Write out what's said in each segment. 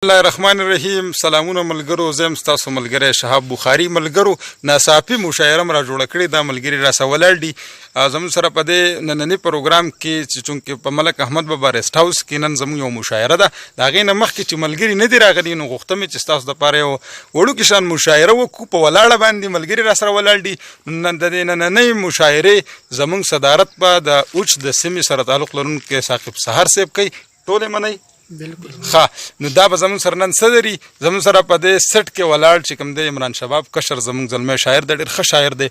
الله الرحمن الرحیم. سلامونه ملګرو، زه یم ستاسو ملګری شهاب بخاري. ملګرو ناڅاپي مشاعره م را جوړه کړې، دا ملګري راسه ولاړ دي زموږ سره په دې ننني پروګرام کې چې چونکې په ملک احمد بابا ریسټ هاوس کې نن زموږ یو مشاعره ده. د هغې نه مخکې چې ملګري نه دي راغلي نو غوښته مې چې ستاسو دپاره یو وړوکې شان مشاعره وکړو. په ولاړه باندې ملګري راسره ولاړ دي. د دې نننۍ مشاعرې زموږ صدارت به د اوچ د سیمې سره تعلق لرونکی ثاقب سهار صاحب کوي. ټولې منئ؟ بالکل. ښه، نو دا به زموږ سره نن څه لري. زموږ سره په دې سټ کې ولاړ چې کوم دی عمران شباب کشر زموږ زلمی شاعر دی، ډېر ښه شاعر دی.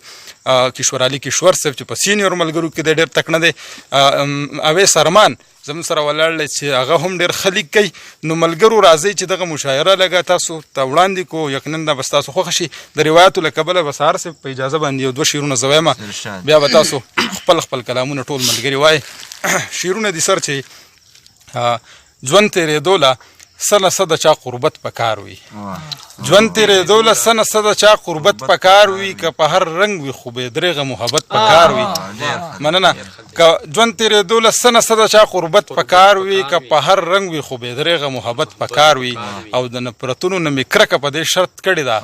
کشور علي کشور صاحب چې په سینیور ملګرو کې دی ډېر تکړه دی. اویس ارمان زموږ سره ولاړ دی چې هغه هم ډېر ښه لیک کوي. نو ملګرو راځئ چې دغه مشاعره لږه تاسو ته وړاندې کړو. یقینا دا به ستاسو خوښه شي. د روایاتو له کبله به سهار صاحب په اجازه باندې یو دوه شعرونه زه وایم، بیا به تاسو خپل کلامونه ټول ملګري وایي. شعرونه دي سر چې ژوند تېرېدو له څه نه څه د چا قربت په کار وي. ژوند تېرېدو له څه نه څه د چا قربت په کار وي، که په هر رنګ وي خو بې درېغه محبت په کار وي. مننه. که ژوند تېرېدو له څه نه څه د چا قربت په کار وي، که په هر رنګ وي خو بې درېغه محبت په کار وي. او د نفرتونو نه مې کرکه په دې شرط کړې ده،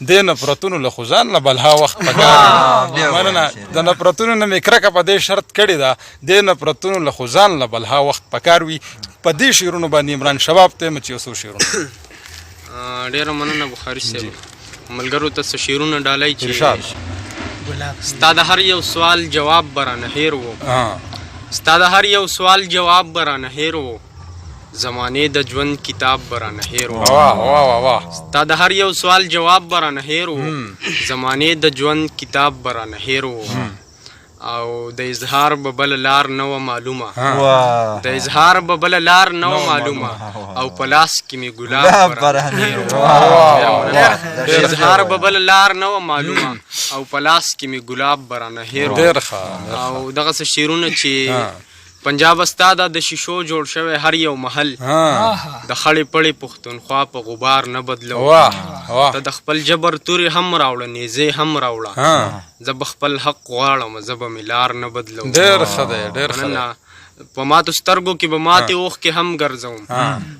دې نفرتونو له خو ځان له بلها وخت په کار وي. مننه. د نفرتونو نه مې کرکه په دې شرط کړې ده، دې نفرتونو له خو ځان له بلها وخت په کار وي. په دې شعرونو باندې عمران شباب ته یم چې یو څو شعرونه. ډېره مننه بخاري صاحب. ملګرو ته څه شعرونه ډالئ چې ستا د هر یو سوال جواب به رانه هېر و، ستا د هر یو سوال جواب به رانه هېر و، زمانې د ژوند کتاب به رانه هېر و. ستا د هر یو سوال جواب به رانه هېر و، زمانې د ژوند کتاب به رانه هېر و. او د اظهار به بله لار نه وه معلومه، د اظهار به بله لار نه وه معلومه، او په لاس کې مې ګلاب به رانه هېر و. د اظهار به بله لار نه وه معلومه، او په لاس کې مې ګلاب به رانه هېر و. او دغسې شعرونه چې پنجاب استاده د شیشو جوړ شوی هر یو محل، د خړې پړې پښتونخوا په غبار نه بدلو. ته د خپل جبر تورې هم راوړه، نیزې هم راوړه، زه به خپل حق غواړم، زه به مې لار نه بدلو. ډېر ښه دی، ډېر ښه دی. په ماتو سترګو کې به ماتې اوښکې هم ګرځوم،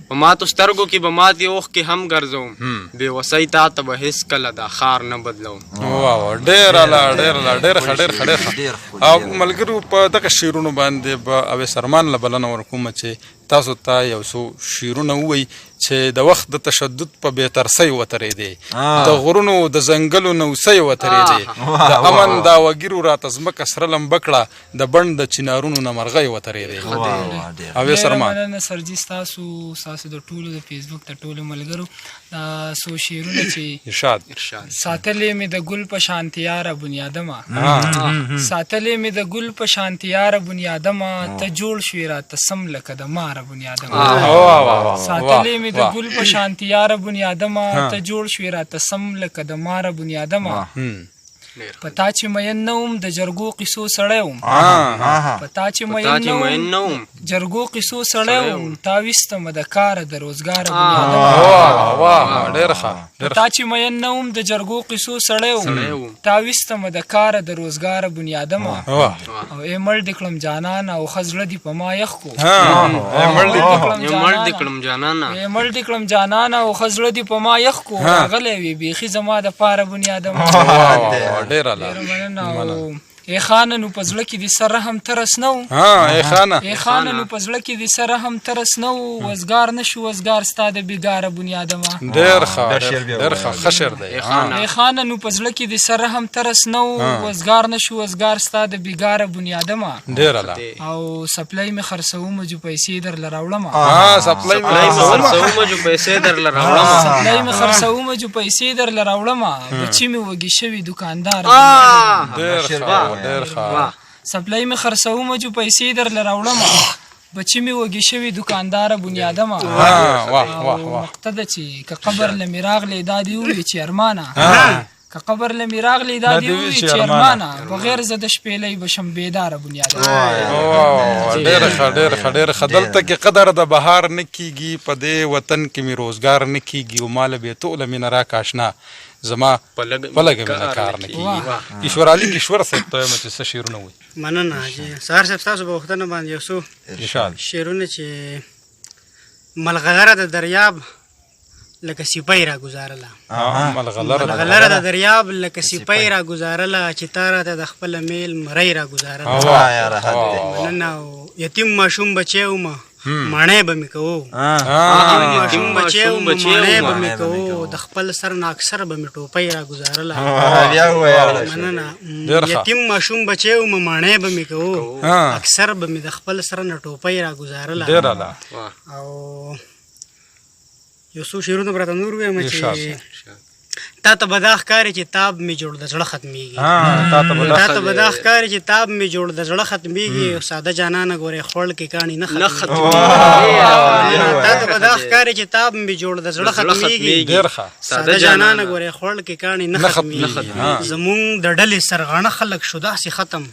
په ماتو سترګو کې به ماتې اوښکې هم ګرځوم، بې وسۍ تا ته به هېڅکله دا ښار نه بدلوم. ډېر اعلی، ډېر اعلی، ډېر ښه، ډېر ښه، ډېر ښه. او ملګرو په دغه شعرونو باندې به اویس ارمان له بلنه ورکومه چې تاسو ته یو څو شعرونه ووایي چې د وخت د تشدد په بېترسۍ وترېدې، د غرونو د ځنګلو نوسۍ وترېدې، د امن دا وګیرو راته ځمکه سره لمبه کړه، د بڼ د چنارونو نه مرغۍ وترېدې. اویس ارمان. مننه سرجي ستاسو د ټولو د فیسبوک د ټولو ملګرو دا څو شعرونه چې ساتلې مې د ګل په شانتې یاره بنیادمه، ساتلې مې د ګل په شانتې یاره بنیادمه، ته جوړ شوې راته سم لکه د ماره بنیادمه، ساتلې مې د ګل په شانتې یاره بنیادمه، ته جوړ شوې راته سم لکه د ماره بنیادمه. په تا چې مین نه وم د جرګو قصو سړی وم، په تا چې مین نه وم جرګو قصو سړی وم، تا ویستمه د کاره د روزګاره بنیادمه. په تا چې مین نه وم د جرګو قصو سړی وم، تا ویستمه د کاره د روزګاره بنیادمه. او ای مړ دې کړم جانانه او ښه زړه دې په ما یخ کو، مړ دې کړم جانانه، ای مړ دې کړم جانانه او ښه زړه دې په ما یخ کو، راغلی وي بیخي زما دپاره بنیادمه. ډېر اعلی. ای خانه نو په زړه کې دې سر رحم ترس نه و، ای خانه نو په زړه کې دې سر رحم ترس نه و، وزګار نه شو وزګار ستا د بېګاره بنیادمه. ډېر ښه، ډېر ښه، ښه شعر دی. ای خانه نو په زړه کې دې سر رحم ترس نه و، وزګار نه شو وزګار ستا د بېګاره بنیادمه. ډېر اعلی. او سپلی مې خرڅومه جو پیسې درله راوړمه، سپلی مې خرڅومه جو پیسې درله راوړمه، سپلی مې خرڅومه جو پیسې درله راوړمه، بچي مې وږي شوي دوکاندار. ډېر ښه، ډېر ښه. سپلی مې خرڅومه جو پیسې درله راوړمه، بچي مې وږي شوي دوکانداره بنیادمه. نقطه ده چې که قبر له مې راغلی دا دې ووایي چې ارمانه، که قبر له مې راغلی دا دې ووایي چې ارمانه، بغیر زه د شپېلۍ به شم بېداره بنیادمه. ډېره ښه، ډېره ښه، ډېره ښه. دلته کې قدر د بهار نه کېږي، په دې وطن کې مې روزګار نه کېږي، و ماله بېتوله مینه راکه اشنا، زما په لږه مینه کار نه کېږي. کشور علي کشور صاحب ته وایم چې څه شعرونه وایي. مننه حاجي سهار صاحب، ستاسو په پوښتنه باندې یو څو شعرونه چې ملغلره د دریاب لکه سپۍ را ګزارله ملغلره د دریاب لکه سپۍ را ګزارله چې تا راته د خپله میل مرۍ را ګزارله مننه او یتیم ماشوم بچی ومه ماڼۍ به مې کوو یتیم بچی ومه ماڼۍ به مې کوو د خپل سر نه اکثر به مې ټوپۍ را ګزارله مننه یتیم ماشوم بچی ومه ماڼۍ به مې کوو اکثر به مې د خپل سر نه ټوپۍ را ګزارله او یو څو شعرونه به راته نور ووایم چې تا ته به دا ښکاري چې تاب مې جوړ د زړه ختمېږي تا ته به دا ښکاري چې تاب مې جوړ د زړه ختمېږي او ساده جانانه ګورې خوړ کې کاڼي نه ختمېږي تا ته به دا ښکاري چې تاب مې جوړ د زړه ختمېږي ساده جانانه ګورې خوړ کې کاڼي نه ختمېږي زمونږ د ډلې سرغاڼه خلک شو داسې ختم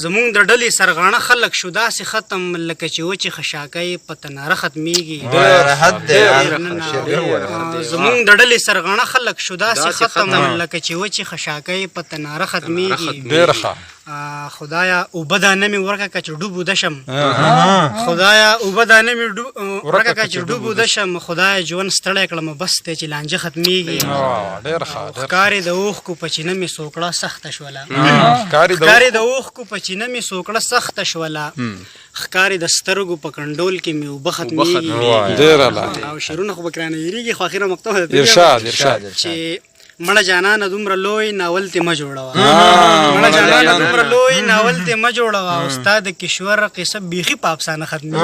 زمونږ د ډلې سرغاڼه خلک شو داسې ختم لکه چې وچې خشاکۍ په تناره ختمېږي زمونږ د ډلې سرغاڼه خلک شو داسې ختم لکه چې وچې خشاکۍ په تناره ختمېږي خدایا اوبه دانه مې ورکه که چې ډوب وده شم خدایا اوبه دانه مې ورکه که چې ډوب وده شم خدایا ژوند ستړی کړم بس دی چې لانجه ختمېږي ښکارې د اوښکو په چینه مې سوکړه سخته شوله ښکارې د اوښکو په چینه مې سوکړه سخته شوله ښکارې د سترګو په کنډول کې مې اوبه ختمېږي او شعرونه خو به کرانه هېرېږي خو اخره مقطع چې مړه جانانه دومره لوی ناول ته مه جوړوه مړه جانانه دومره لوی ناول ته مه جوړوه او ستا د کشور قصه بیخي په افسانه ختمېږي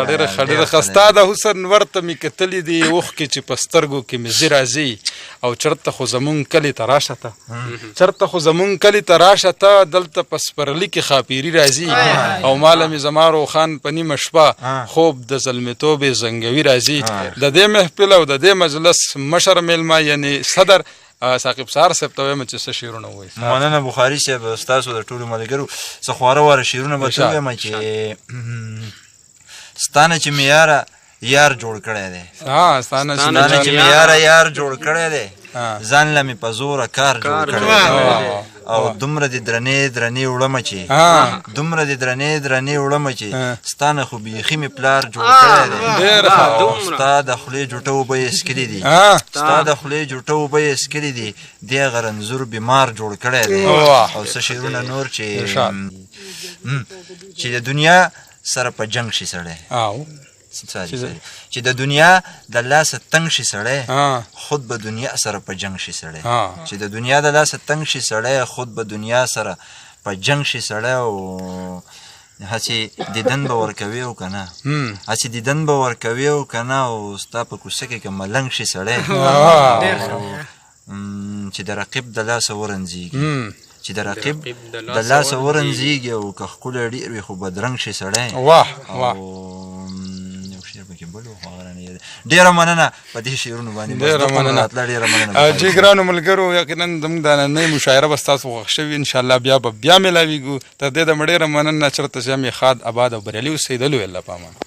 ډېره ښه ستا د حسن ورته مې کتلي دي اوښکې چې په سترګو کې مې ځي راځي او چرته خو زمونږ کلي ته راشه ته چرته خو زمونږ کلي ته راشه ته دلته په سپرلي کې خاپیري راځي او ماله مې زما روخان په نیمه شپه خوب د زلمیتوبې زنګوي راځي د دې محفل او د دې مجلس مشر میلمه یعنی صدر ثاقب سهار صاحب ته وایم چې څه شعرونه ووایي مننه بخاري صاحب ستاسو د ټولو ملګرو څه خواره واره شعرونه به ته ووایم چې ستا نه چې مې یار جوړ کړی دی ستا نه چې مې یار جوړ کړی دی ځان له مې په زوره کار جوړ کړی او دومره دې درنې وړمه چې دومره دې درنې وړمه چې ستا نه خو بیخي مې پلار جوړ کړی دی او ستا د خولې جوټه اوبه یې څکلي دي ستا د خولې جوټه اوبه یې څکلي دي دې غرنځور بیمار جوړ کړی دی او څه شعرونه نور چې د دنیا سره په جنګ شي سړی چې د دنیا د لاسه تنګ شي سړی خود به دنیا سره په جنګ شي سړی چې د دنیا د لاسه تنګ شي سړی خود به دنیا سره په جنګ شي سړی او هسې دیدن به ورکوي او که نه هسې دیدن به ورکوي او که نه او ستا په کوڅه کې که ملنګ شي سړی چې د رقیب د لاسه ورنځېږي چې د رقیب د لاسه ورنځېږي او که ښکلی ډېر وي خو بدرنګ شي سړی ډیره مننه په دې شعرونو باندې ډیره مننه جی ګرانو ملګرو یقینا زموږ د نننۍ مشاعره به ستاسو خوښ شوي انشاءالله بیا به بیا میلاویږو تر دې د ډیره مننه چېرته چې هم یې ښاد اباد او بریالي اوسئ د لوی الله په امان